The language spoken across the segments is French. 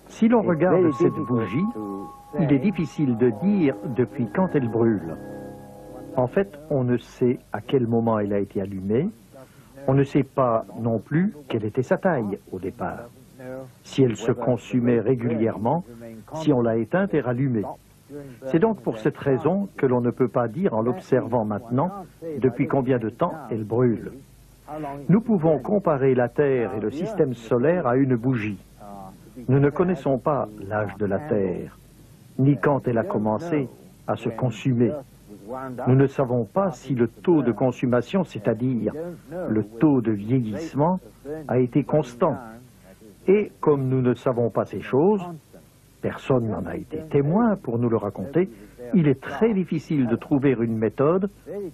Si l'on regarde cette bougie, il est difficile de dire depuis quand elle brûle. En fait, on ne sait à quel moment elle a été allumée. On ne sait pas non plus quelle était sa taille au départ. Si elle se consumait régulièrement, si on l'a éteinte et rallumée. C'est donc pour cette raison que l'on ne peut pas dire en l'observant maintenant depuis combien de temps elle brûle. Nous pouvons comparer la Terre et le système solaire à une bougie. Nous ne connaissons pas l'âge de la Terre, ni quand elle a commencé à se consumer. Nous ne savons pas si le taux de consommation, c'est-à-dire le taux de vieillissement, a été constant. Et comme nous ne savons pas ces choses, personne n'en a été témoin pour nous le raconter, il est très difficile de trouver une méthode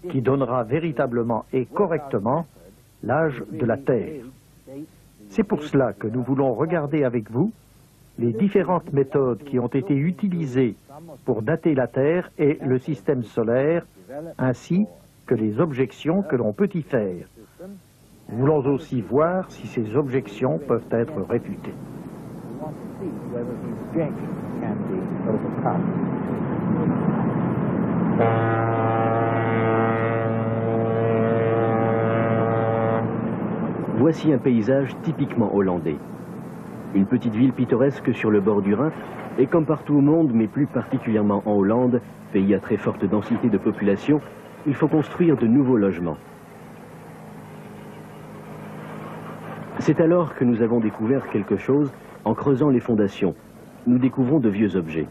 qui donnera véritablement et correctement l'âge de la Terre. C'est pour cela que nous voulons regarder avec vous les différentes méthodes qui ont été utilisées pour dater la Terre et le système solaire, ainsi que les objections que l'on peut y faire. Nous voulons aussi voir si ces objections peuvent être réfutées. Voici un paysage typiquement hollandais. Une petite ville pittoresque sur le bord du Rhin, et comme partout au monde, mais plus particulièrement en Hollande, pays à très forte densité de population, il faut construire de nouveaux logements. C'est alors que nous avons découvert quelque chose en creusant les fondations. Nous découvrons de vieux objets.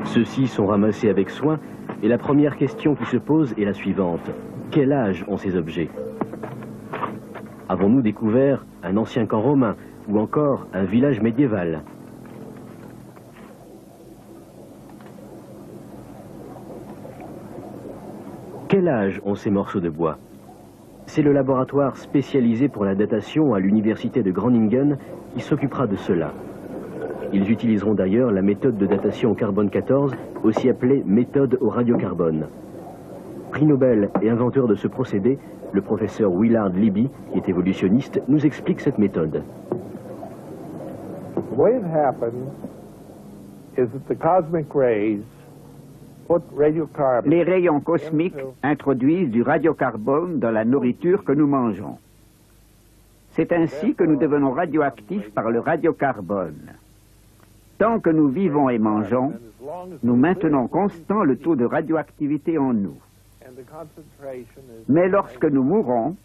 Ceux-ci sont ramassés avec soin, et la première question qui se pose est la suivante. Quel âge ont ces objets? Avons-nous découvert un ancien camp romain ou encore un village médiéval? Quel âge ont ces morceaux de bois? C'est le laboratoire spécialisé pour la datation à l'université de Groningen qui s'occupera de cela. Ils utiliseront d'ailleurs la méthode de datation au carbone 14, aussi appelée méthode au radiocarbone. Prix Nobel et inventeur de ce procédé, le professeur Willard Libby, qui est évolutionniste, nous explique cette méthode. Les rayons cosmiques introduisent du radiocarbone dans la nourriture que nous mangeons. C'est ainsi que nous devenons radioactifs par le radiocarbone. Tant que nous vivons et mangeons, nous maintenons constant le taux de radioactivité en nous. Mais lorsque nous mourons,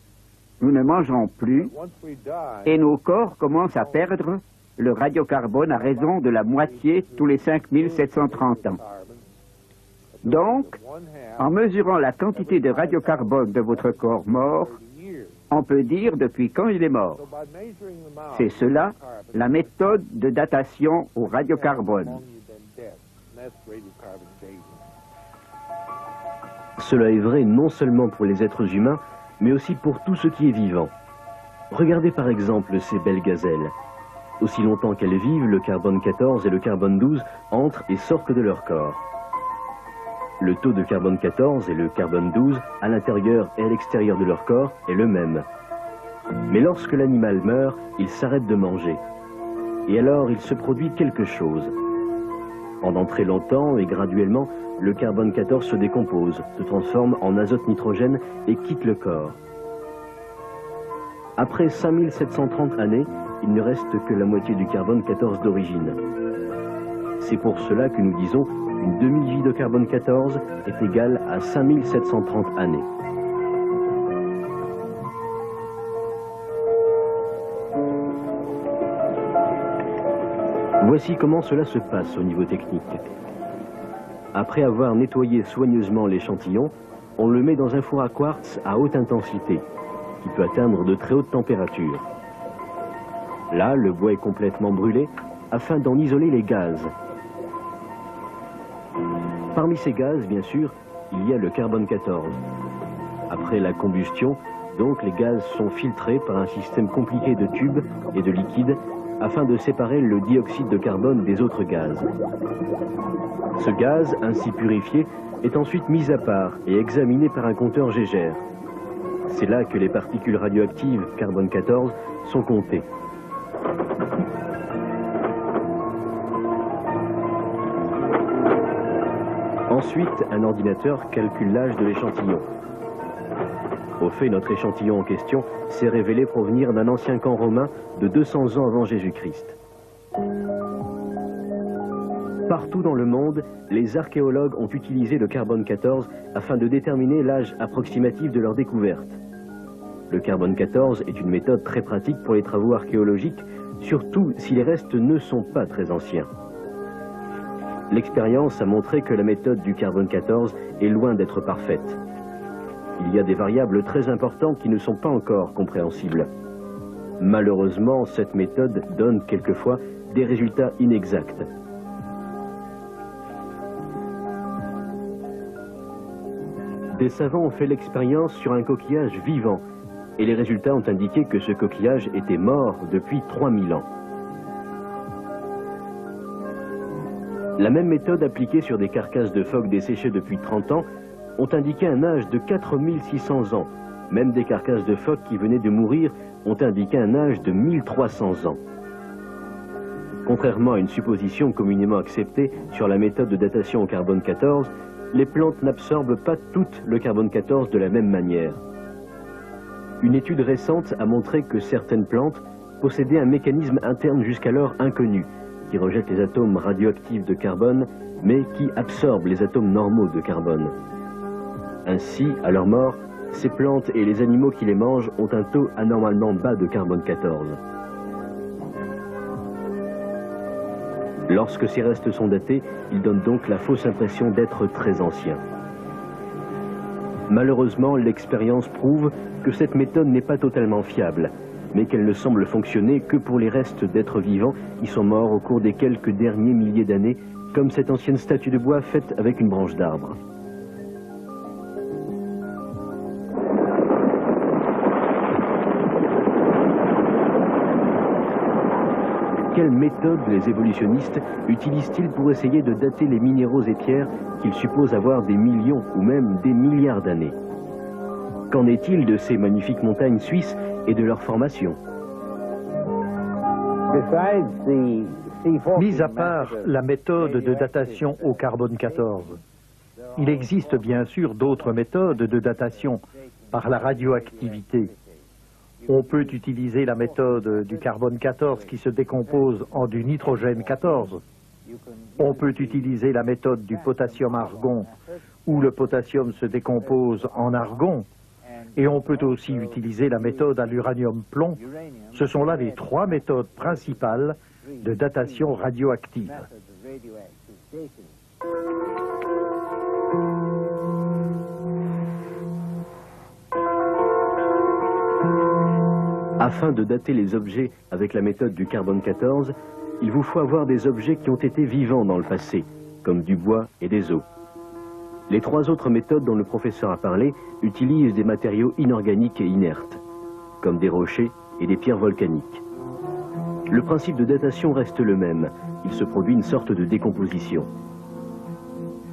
nous ne mangerons plus et nos corps commencent à perdre le radiocarbone à raison de la moitié tous les 5730 ans. Donc, en mesurant la quantité de radiocarbone de votre corps mort, on peut dire depuis quand il est mort. C'est cela, la méthode de datation au radiocarbone. Cela est vrai non seulement pour les êtres humains, mais aussi pour tout ce qui est vivant. Regardez par exemple ces belles gazelles. Aussi longtemps qu'elles vivent, le carbone 14 et le carbone 12 entrent et sortent de leur corps. Le taux de carbone 14 et le carbone 12 à l'intérieur et à l'extérieur de leur corps est le même. Mais lorsque l'animal meurt, il s'arrête de manger. Et alors il se produit quelque chose. Pendant très longtemps et graduellement, le carbone 14 se décompose, se transforme en azote-nitrogène et quitte le corps. Après 5730 années, il ne reste que la moitié du carbone 14 d'origine. C'est pour cela que nous disons qu'une demi-vie de carbone 14 est égale à 5730 années. Voici comment cela se passe au niveau technique. Après avoir nettoyé soigneusement l'échantillon, on le met dans un four à quartz à haute intensité, qui peut atteindre de très hautes températures. Là, le bois est complètement brûlé, afin d'en isoler les gaz. Parmi ces gaz, bien sûr, il y a le carbone 14. Après la combustion, donc, les gaz sont filtrés par un système compliqué de tubes et de liquides afin de séparer le dioxyde de carbone des autres gaz. Ce gaz, ainsi purifié, est ensuite mis à part et examiné par un compteur Geiger. C'est là que les particules radioactives carbone 14 sont comptées. Ensuite, un ordinateur calcule l'âge de l'échantillon. Au fait, notre échantillon en question s'est révélé provenir d'un ancien camp romain de 200 ans avant Jésus-Christ. Partout dans le monde, les archéologues ont utilisé le carbone 14 afin de déterminer l'âge approximatif de leur découverte. Le carbone 14 est une méthode très pratique pour les travaux archéologiques, surtout si les restes ne sont pas très anciens. L'expérience a montré que la méthode du carbone 14 est loin d'être parfaite. Il y a des variables très importantes qui ne sont pas encore compréhensibles. Malheureusement, cette méthode donne quelquefois des résultats inexacts. Des savants ont fait l'expérience sur un coquillage vivant, et les résultats ont indiqué que ce coquillage était mort depuis 3000 ans. La même méthode appliquée sur des carcasses de phoques desséchées depuis 30 ans ont indiqué un âge de 4600 ans. Même des carcasses de phoques qui venaient de mourir ont indiqué un âge de 1300 ans. Contrairement à une supposition communément acceptée sur la méthode de datation au carbone 14, les plantes n'absorbent pas toutes le carbone 14 de la même manière. Une étude récente a montré que certaines plantes possédaient un mécanisme interne jusqu'alors inconnu, qui rejette les atomes radioactifs de carbone, mais qui absorbe les atomes normaux de carbone. Ainsi, à leur mort, ces plantes et les animaux qui les mangent ont un taux anormalement bas de carbone 14. Lorsque ces restes sont datés, ils donnent donc la fausse impression d'être très anciens. Malheureusement, l'expérience prouve que cette méthode n'est pas totalement fiable, mais qu'elle ne semble fonctionner que pour les restes d'êtres vivants qui sont morts au cours des quelques derniers milliers d'années, comme cette ancienne statue de bois faite avec une branche d'arbre. Quelle méthode les évolutionnistes utilisent-ils pour essayer de dater les minéraux et pierres qu'ils supposent avoir des millions ou même des milliards d'années? Qu'en est-il de ces magnifiques montagnes suisses et de leur formation? Mis à part la méthode de datation au carbone 14, il existe bien sûr d'autres méthodes de datation par la radioactivité. On peut utiliser la méthode du carbone 14 qui se décompose en du nitrogène 14. On peut utiliser la méthode du potassium-argon où le potassium se décompose en argon. Et on peut aussi utiliser la méthode à l'uranium-plomb. Ce sont là les trois méthodes principales de datation radioactive. Afin de dater les objets avec la méthode du carbone 14, il vous faut avoir des objets qui ont été vivants dans le passé, comme du bois et des os. Les trois autres méthodes dont le professeur a parlé utilisent des matériaux inorganiques et inertes, comme des rochers et des pierres volcaniques. Le principe de datation reste le même, il se produit une sorte de décomposition.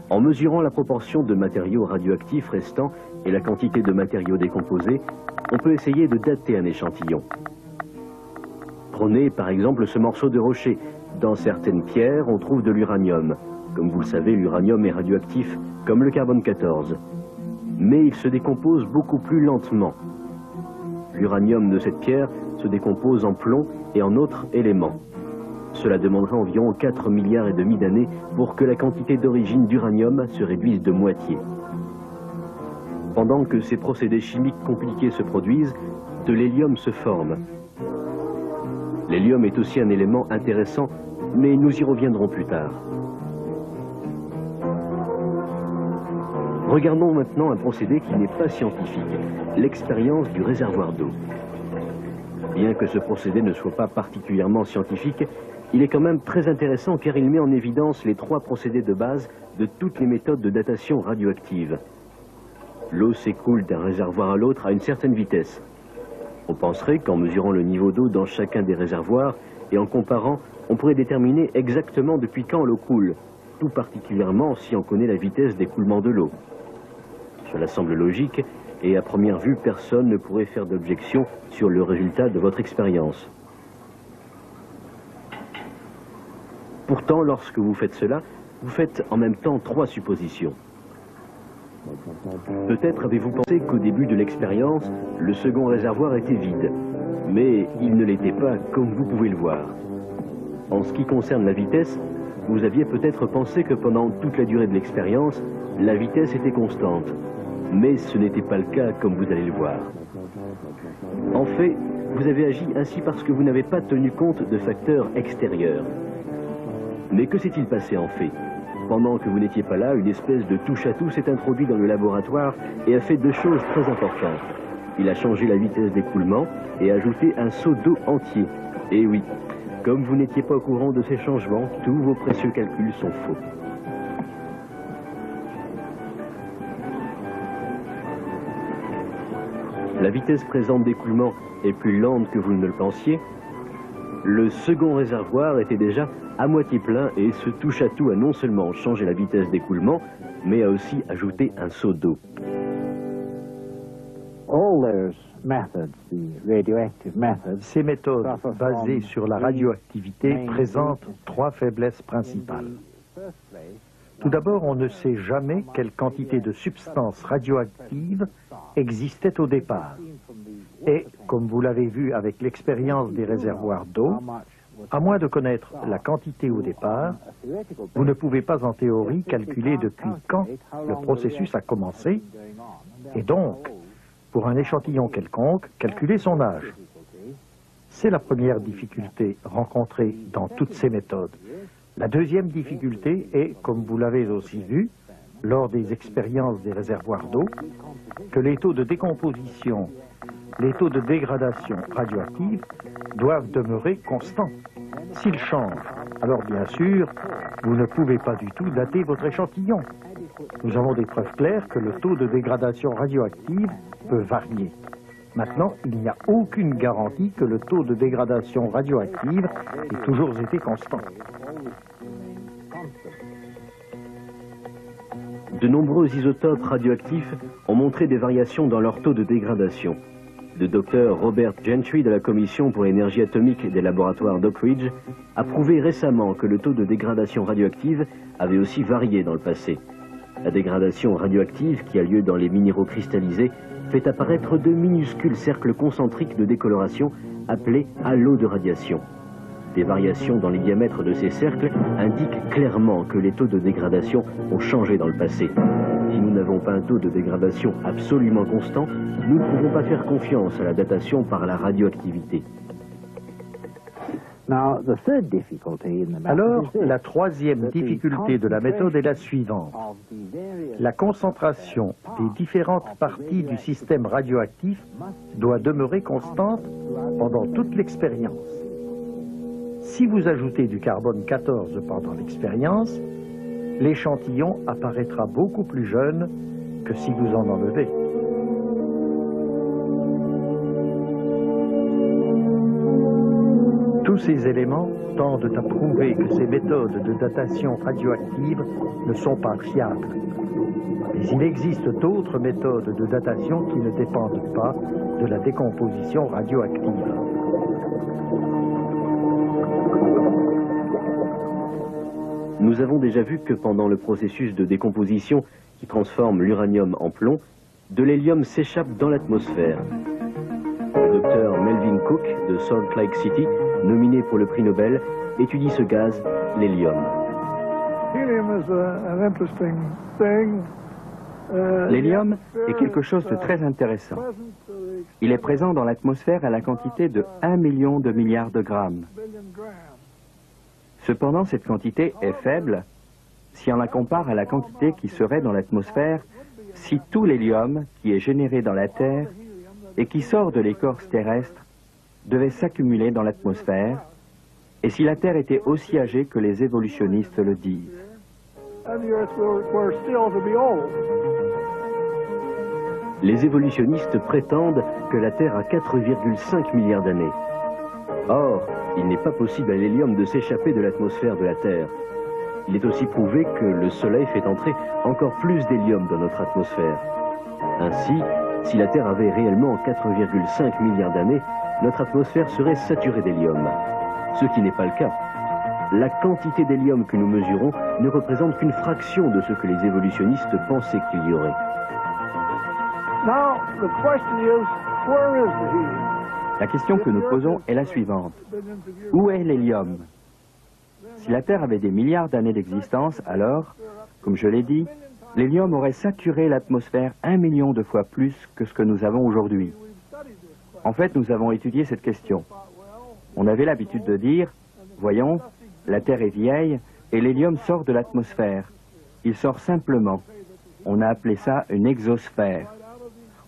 En mesurant la proportion de matériaux radioactifs restants et la quantité de matériaux décomposés, on peut essayer de dater un échantillon. Prenez par exemple ce morceau de rocher. Dans certaines pierres, on trouve de l'uranium. Comme vous le savez, l'uranium est radioactif, comme le carbone 14. Mais il se décompose beaucoup plus lentement. L'uranium de cette pierre se décompose en plomb et en autres éléments. Cela demanderait environ 4,5 milliards d'années pour que la quantité d'origine d'uranium se réduise de moitié. Pendant que ces procédés chimiques compliqués se produisent, de l'hélium se forme. L'hélium est aussi un élément intéressant, mais nous y reviendrons plus tard. Regardons maintenant un procédé qui n'est pas scientifique, l'expérience du réservoir d'eau. Bien que ce procédé ne soit pas particulièrement scientifique, il est quand même très intéressant car il met en évidence les trois procédés de base de toutes les méthodes de datation radioactive. L'eau s'écoule d'un réservoir à l'autre à une certaine vitesse. On penserait qu'en mesurant le niveau d'eau dans chacun des réservoirs, Et en comparant, on pourrait déterminer exactement depuis quand l'eau coule, tout particulièrement si on connaît la vitesse d'écoulement de l'eau. Cela semble logique, et à première vue, personne ne pourrait faire d'objection sur le résultat de votre expérience. Pourtant, lorsque vous faites cela, vous faites en même temps 3 suppositions. Peut-être avez-vous pensé qu'au début de l'expérience, le second réservoir était vide. Mais il ne l'était pas, comme vous pouvez le voir. En ce qui concerne la vitesse, vous aviez peut-être pensé que pendant toute la durée de l'expérience, la vitesse était constante. Mais ce n'était pas le cas, comme vous allez le voir. En fait, vous avez agi ainsi parce que vous n'avez pas tenu compte de facteurs extérieurs. Mais que s'est-il passé en fait? Pendant que vous n'étiez pas là, une espèce de touche-à-tout s'est introduit dans le laboratoire et a fait 2 choses très importantes. Il a changé la vitesse d'écoulement et ajouté un seau d'eau entier. Et oui, comme vous n'étiez pas au courant de ces changements, tous vos précieux calculs sont faux. La vitesse présente d'écoulement est plus lente que vous ne le pensiez. Le second réservoir était déjà à moitié plein et ce touche-à-tout a non seulement changé la vitesse d'écoulement, mais a aussi ajouté un seau d'eau. Ces méthodes basées sur la radioactivité présentent 3 faiblesses principales. Tout d'abord, on ne sait jamais quelle quantité de substances radioactives existait au départ. Et, comme vous l'avez vu avec l'expérience des réservoirs d'eau, à moins de connaître la quantité au départ, vous ne pouvez pas en théorie calculer depuis quand le processus a commencé, et donc, pour un échantillon quelconque, calculer son âge. C'est la première difficulté rencontrée dans toutes ces méthodes. La deuxième difficulté est, comme vous l'avez aussi vu, lors des expériences des réservoirs d'eau, que les taux de décomposition, les taux de dégradation radioactive doivent demeurer constants. S'ils changent, alors bien sûr, vous ne pouvez pas du tout dater votre échantillon. Nous avons des preuves claires que le taux de dégradation radioactive peut varier. Maintenant, il n'y a aucune garantie que le taux de dégradation radioactive ait toujours été constant. De nombreux isotopes radioactifs ont montré des variations dans leur taux de dégradation. Le docteur Robert Gentry de la Commission pour l'énergie atomique des laboratoires d'Oak Ridge a prouvé récemment que le taux de dégradation radioactive avait aussi varié dans le passé. La dégradation radioactive qui a lieu dans les minéraux cristallisés fait apparaître de minuscules cercles concentriques de décoloration appelés halos de radiation. Des variations dans les diamètres de ces cercles indiquent clairement que les taux de dégradation ont changé dans le passé. Si nous n'avons pas un taux de dégradation absolument constant, nous ne pouvons pas faire confiance à la datation par la radioactivité. Alors, la troisième difficulté de la méthode est la suivante. La concentration des différentes parties du système radioactif doit demeurer constante pendant toute l'expérience. Si vous ajoutez du carbone 14 pendant l'expérience, l'échantillon apparaîtra beaucoup plus jeune que si vous en enlevez. Tous ces éléments tendent à prouver que ces méthodes de datation radioactive ne sont pas fiables. Mais il existe d'autres méthodes de datation qui ne dépendent pas de la décomposition radioactive. Nous avons déjà vu que pendant le processus de décomposition qui transforme l'uranium en plomb, de l'hélium s'échappe dans l'atmosphère. Le docteur Melvin Cook de Salt Lake City, nominé pour le prix Nobel, étudie ce gaz, l'hélium. L'hélium est quelque chose de très intéressant. Il est présent dans l'atmosphère à la quantité de 1 million de milliards de grammes. Cependant, cette quantité est faible si on la compare à la quantité qui serait dans l'atmosphère si tout l'hélium qui est généré dans la Terre et qui sort de l'écorce terrestre devait s'accumuler dans l'atmosphère et si la Terre était aussi âgée que les évolutionnistes le disent. Les évolutionnistes prétendent que la Terre a 4,5 milliards d'années. Or, Il n'est pas possible à l'hélium de s'échapper de l'atmosphère de la Terre. Il est aussi prouvé que le Soleil fait entrer encore plus d'hélium dans notre atmosphère. Ainsi, si la Terre avait réellement 4,5 milliards d'années, notre atmosphère serait saturée d'hélium. Ce qui n'est pas le cas. La quantité d'hélium que nous mesurons ne représente qu'une fraction de ce que les évolutionnistes pensaient qu'il y aurait. La question que nous posons est la suivante. Où est l'hélium? Si la Terre avait des milliards d'années d'existence, alors, comme je l'ai dit, l'hélium aurait saturé l'atmosphère 1 million de fois plus que ce que nous avons aujourd'hui. En fait, nous avons étudié cette question. On avait l'habitude de dire, voyons, la Terre est vieille et l'hélium sort de l'atmosphère. Il sort simplement. On a appelé ça une exosphère.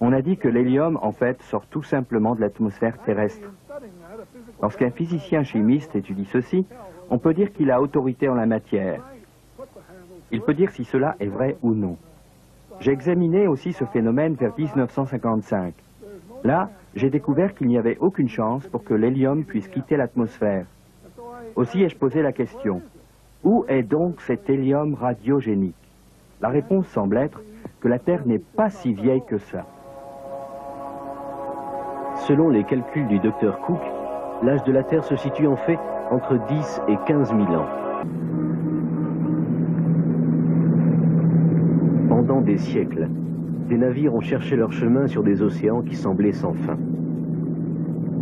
On a dit que l'hélium, en fait, sort tout simplement de l'atmosphère terrestre. Lorsqu'un physicien chimiste étudie ceci, on peut dire qu'il a autorité en la matière. Il peut dire si cela est vrai ou non. J'ai examiné aussi ce phénomène vers 1955. Là, j'ai découvert qu'il n'y avait aucune chance pour que l'hélium puisse quitter l'atmosphère. Aussi ai-je posé la question, où est donc cet hélium radiogénique? La réponse semble être que la Terre n'est pas si vieille que ça. Selon les calculs du Dr Cook, l'âge de la Terre se situe en fait entre 10 et 15 000 ans. Pendant des siècles, des navires ont cherché leur chemin sur des océans qui semblaient sans fin.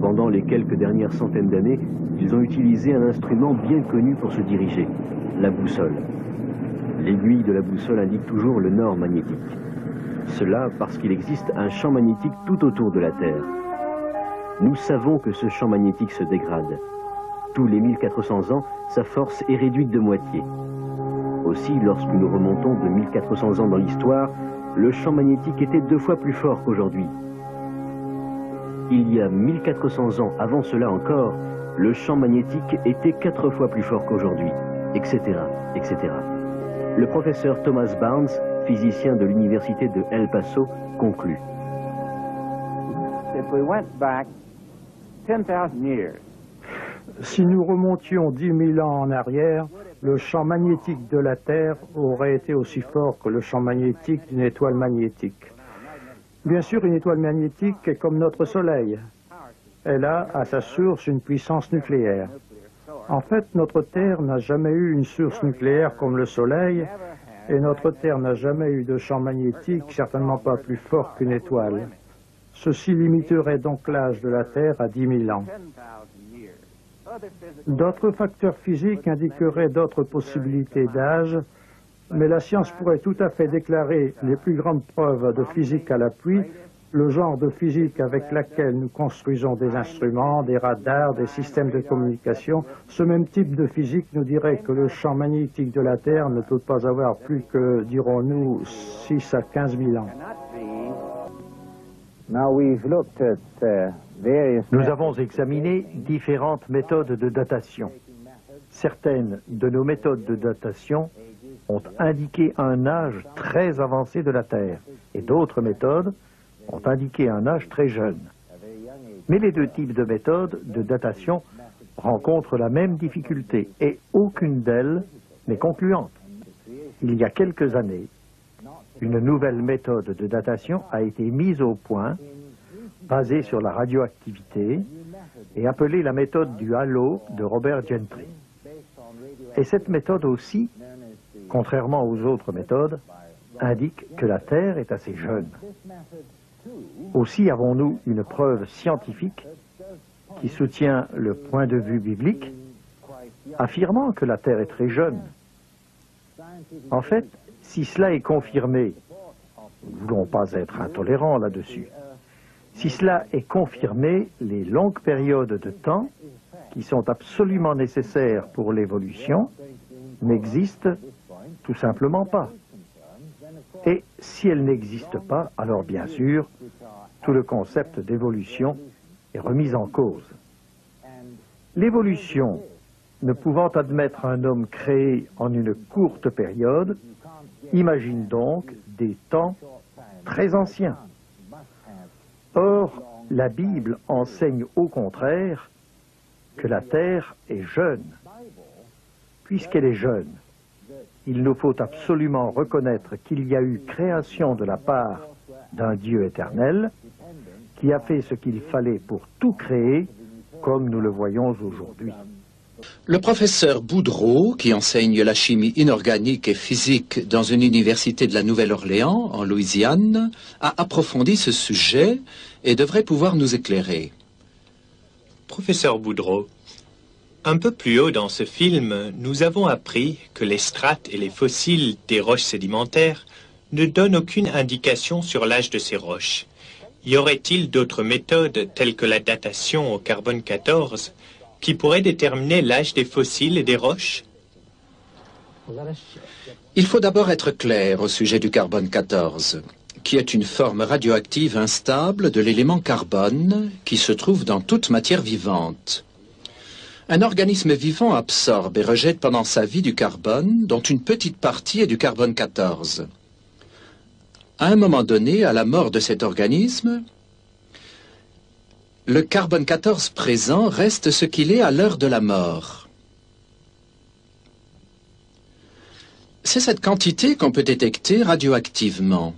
Pendant les quelques dernières centaines d'années, ils ont utilisé un instrument bien connu pour se diriger, la boussole. L'aiguille de la boussole indique toujours le nord magnétique. Cela parce qu'il existe un champ magnétique tout autour de la Terre. Nous savons que ce champ magnétique se dégrade. Tous les 1400 ans, sa force est réduite de moitié. Aussi, lorsque nous remontons de 1400 ans dans l'histoire, le champ magnétique était 2 fois plus fort qu'aujourd'hui. Il y a 1400 ans avant cela encore, le champ magnétique était 4 fois plus fort qu'aujourd'hui, etc., etc. Le professeur Thomas Barnes, physicien de l'université de El Paso, conclut. Si nous remontions 10 000 ans en arrière, le champ magnétique de la Terre aurait été aussi fort que le champ magnétique d'une étoile magnétique. Bien sûr, une étoile magnétique est comme notre Soleil. Elle a à sa source une puissance nucléaire. En fait, notre Terre n'a jamais eu une source nucléaire comme le Soleil, et notre Terre n'a jamais eu de champ magnétique, certainement pas plus fort qu'une étoile. Ceci limiterait donc l'âge de la Terre à 10 000 ans. D'autres facteurs physiques indiqueraient d'autres possibilités d'âge, mais la science pourrait tout à fait déclarer les plus grandes preuves de physique à l'appui, le genre de physique avec laquelle nous construisons des instruments, des radars, des systèmes de communication. Ce même type de physique nous dirait que le champ magnétique de la Terre ne peut pas avoir plus que, dirons-nous, 6 à 15 000 ans. Nous avons examiné différentes méthodes de datation. Certaines de nos méthodes de datation ont indiqué un âge très avancé de la Terre, et d'autres méthodes ont indiqué un âge très jeune. Mais les deux types de méthodes de datation rencontrent la même difficulté, et aucune d'elles n'est concluante. Il y a quelques années, une nouvelle méthode de datation a été mise au point, basée sur la radioactivité, et appelée la méthode du halo de Robert Gentry. Et cette méthode aussi, contrairement aux autres méthodes, indique que la Terre est assez jeune. Aussi avons-nous une preuve scientifique qui soutient le point de vue biblique, affirmant que la Terre est très jeune. En fait, si cela est confirmé, nous ne voulons pas être intolérants là-dessus, si cela est confirmé, les longues périodes de temps qui sont absolument nécessaires pour l'évolution n'existent tout simplement pas. Et si elles n'existent pas, alors bien sûr, tout le concept d'évolution est remis en cause. L'évolution, ne pouvant admettre un homme créé en une courte période, imagine donc des temps très anciens. Or, la Bible enseigne au contraire que la Terre est jeune. Puisqu'elle est jeune, il nous faut absolument reconnaître qu'il y a eu création de la part d'un Dieu éternel qui a fait ce qu'il fallait pour tout créer comme nous le voyons aujourd'hui. Le professeur Boudreau, qui enseigne la chimie inorganique et physique dans une université de la Nouvelle-Orléans, en Louisiane, a approfondi ce sujet et devrait pouvoir nous éclairer. Professeur Boudreau, un peu plus haut dans ce film, nous avons appris que les strates et les fossiles des roches sédimentaires ne donnent aucune indication sur l'âge de ces roches. Y aurait-il d'autres méthodes, telles que la datation au carbone 14, qui pourraient déterminer l'âge des fossiles et des roches? Il faut d'abord être clair au sujet du carbone 14, qui est une forme radioactive instable de l'élément carbone qui se trouve dans toute matière vivante. Un organisme vivant absorbe et rejette pendant sa vie du carbone, dont une petite partie est du carbone 14. À un moment donné, à la mort de cet organisme, le carbone 14 présent reste ce qu'il est à l'heure de la mort. C'est cette quantité qu'on peut détecter radioactivement.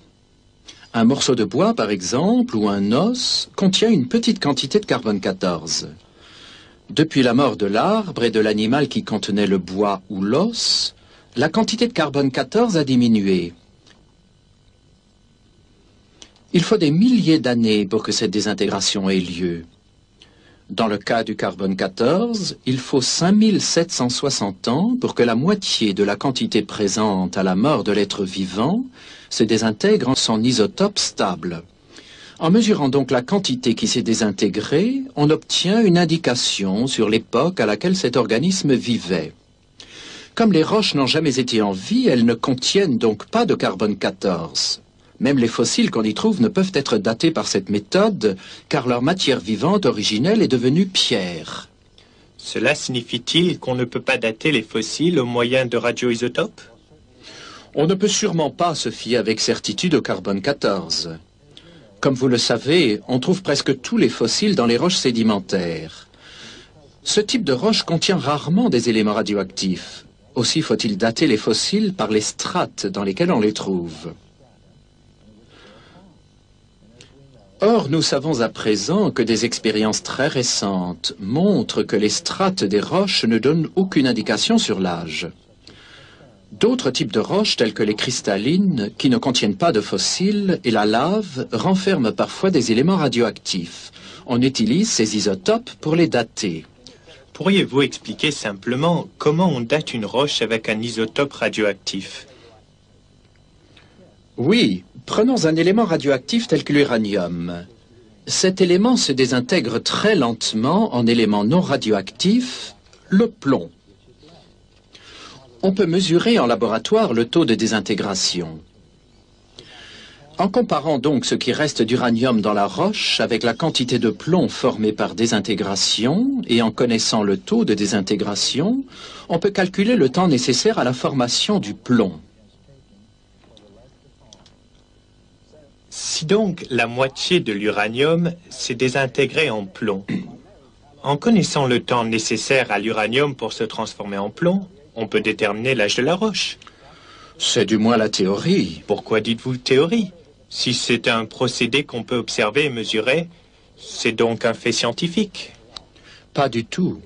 Un morceau de bois, par exemple, ou un os, contient une petite quantité de carbone 14. Depuis la mort de l'arbre et de l'animal qui contenait le bois ou l'os, la quantité de carbone 14 a diminué. Il faut des milliers d'années pour que cette désintégration ait lieu. Dans le cas du carbone 14, il faut 5760 ans pour que la moitié de la quantité présente à la mort de l'être vivant se désintègre en son isotope stable. En mesurant donc la quantité qui s'est désintégrée, on obtient une indication sur l'époque à laquelle cet organisme vivait. Comme les roches n'ont jamais été en vie, elles ne contiennent donc pas de carbone 14. Même les fossiles qu'on y trouve ne peuvent être datés par cette méthode, car leur matière vivante originelle est devenue pierre. Cela signifie-t-il qu'on ne peut pas dater les fossiles au moyen de radioisotopes? On ne peut sûrement pas se fier avec certitude au carbone 14. Comme vous le savez, on trouve presque tous les fossiles dans les roches sédimentaires. Ce type de roche contient rarement des éléments radioactifs. Aussi faut-il dater les fossiles par les strates dans lesquelles on les trouve. Or, nous savons à présent que des expériences très récentes montrent que les strates des roches ne donnent aucune indication sur l'âge. D'autres types de roches, telles que les cristallines, qui ne contiennent pas de fossiles, et la lave, renferment parfois des éléments radioactifs. On utilise ces isotopes pour les dater. Pourriez-vous expliquer simplement comment on date une roche avec un isotope radioactif? Oui, prenons un élément radioactif tel que l'uranium. Cet élément se désintègre très lentement en élément non radioactif, le plomb. On peut mesurer en laboratoire le taux de désintégration. En comparant donc ce qui reste d'uranium dans la roche avec la quantité de plomb formée par désintégration et en connaissant le taux de désintégration, on peut calculer le temps nécessaire à la formation du plomb. Si donc la moitié de l'uranium s'est désintégrée en plomb, en connaissant le temps nécessaire à l'uranium pour se transformer en plomb, on peut déterminer l'âge de la roche. C'est du moins la théorie. Pourquoi dites-vous théorie? Si c'est un procédé qu'on peut observer et mesurer, c'est donc un fait scientifique. Pas du tout.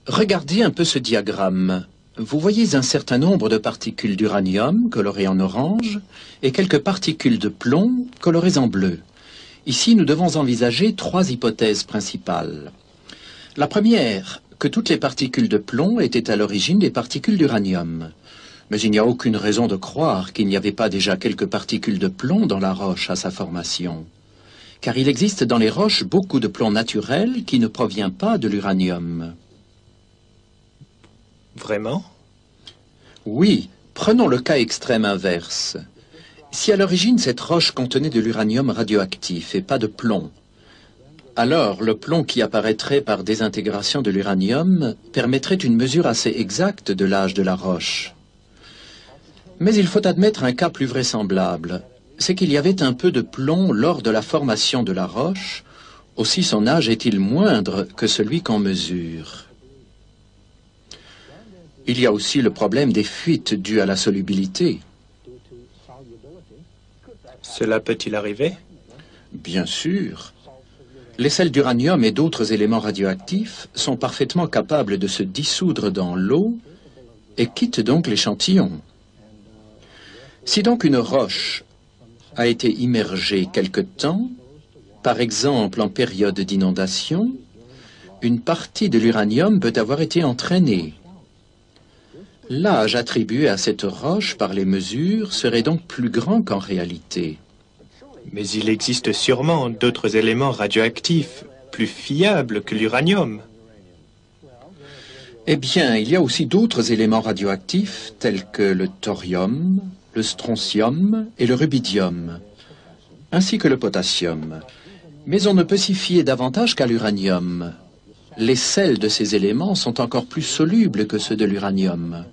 Regardez un peu ce diagramme. Vous voyez un certain nombre de particules d'uranium colorées en orange et quelques particules de plomb colorées en bleu. Ici, nous devons envisager trois hypothèses principales. La première, que toutes les particules de plomb étaient à l'origine des particules d'uranium. Mais il n'y a aucune raison de croire qu'il n'y avait pas déjà quelques particules de plomb dans la roche à sa formation. Car il existe dans les roches beaucoup de plomb naturel qui ne provient pas de l'uranium. Vraiment? Oui, prenons le cas extrême inverse. Si à l'origine cette roche contenait de l'uranium radioactif et pas de plomb, alors le plomb qui apparaîtrait par désintégration de l'uranium permettrait une mesure assez exacte de l'âge de la roche. Mais il faut admettre un cas plus vraisemblable, c'est qu'il y avait un peu de plomb lors de la formation de la roche, aussi son âge est-il moindre que celui qu'on mesure. Il y a aussi le problème des fuites dues à la solubilité. Cela peut-il arriver? Bien sûr. Les sels d'uranium et d'autres éléments radioactifs sont parfaitement capables de se dissoudre dans l'eau et quittent donc l'échantillon. Si donc une roche a été immergée quelque temps, par exemple en période d'inondation, une partie de l'uranium peut avoir été entraînée. L'âge attribué à cette roche par les mesures serait donc plus grand qu'en réalité. Mais il existe sûrement d'autres éléments radioactifs plus fiables que l'uranium. Eh bien, il y a aussi d'autres éléments radioactifs tels que le thorium, le strontium et le rubidium, ainsi que le potassium. Mais on ne peut s'y fier davantage qu'à l'uranium. Les sels de ces éléments sont encore plus solubles que ceux de l'uranium.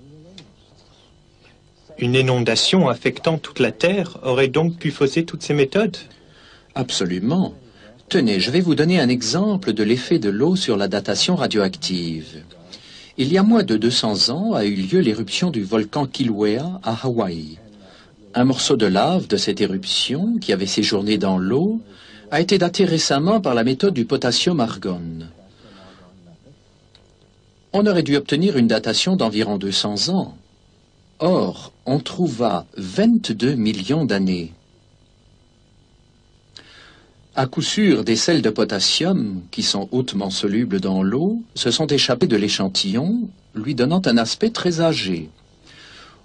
Une inondation affectant toute la Terre aurait donc pu fausser toutes ces méthodes? Absolument. Tenez, je vais vous donner un exemple de l'effet de l'eau sur la datation radioactive. Il y a moins de 200 ans a eu lieu l'éruption du volcan Kilauea à Hawaï. Un morceau de lave de cette éruption, qui avait séjourné dans l'eau, a été daté récemment par la méthode du potassium-argone. On aurait dû obtenir une datation d'environ 200 ans. Or, on trouva 22 millions d'années. À coup sûr, des sels de potassium, qui sont hautement solubles dans l'eau, se sont échappés de l'échantillon, lui donnant un aspect très âgé.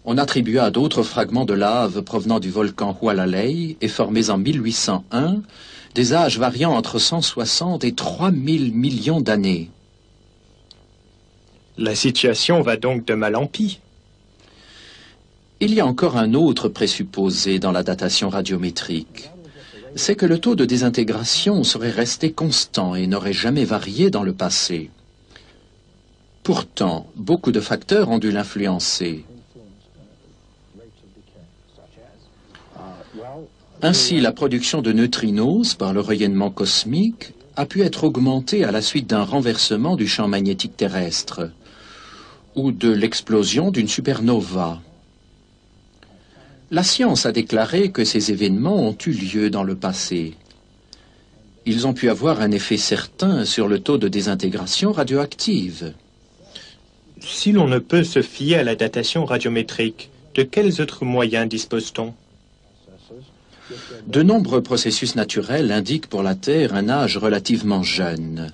On attribua à d'autres fragments de lave provenant du volcan Hualalai et formés en 1801 des âges variant entre 160 et 3000 millions d'années. La situation va donc de mal en pis. Il y a encore un autre présupposé dans la datation radiométrique. C'est que le taux de désintégration serait resté constant et n'aurait jamais varié dans le passé. Pourtant, beaucoup de facteurs ont dû l'influencer. Ainsi, la production de neutrinos par le rayonnement cosmique a pu être augmentée à la suite d'un renversement du champ magnétique terrestre ou de l'explosion d'une supernova. La science a déclaré que ces événements ont eu lieu dans le passé. Ils ont pu avoir un effet certain sur le taux de désintégration radioactive. Si l'on ne peut se fier à la datation radiométrique, de quels autres moyens dispose-t-on? De nombreux processus naturels indiquent pour la Terre un âge relativement jeune.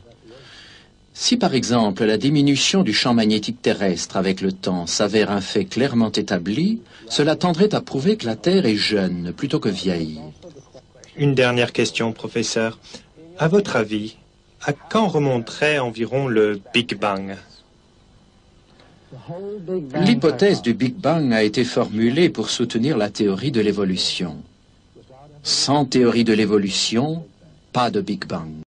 Si par exemple la diminution du champ magnétique terrestre avec le temps s'avère un fait clairement établi, cela tendrait à prouver que la Terre est jeune plutôt que vieille. Une dernière question, professeur. À votre avis, à quand remonterait environ le Big Bang? L'hypothèse du Big Bang a été formulée pour soutenir la théorie de l'évolution. Sans théorie de l'évolution, pas de Big Bang.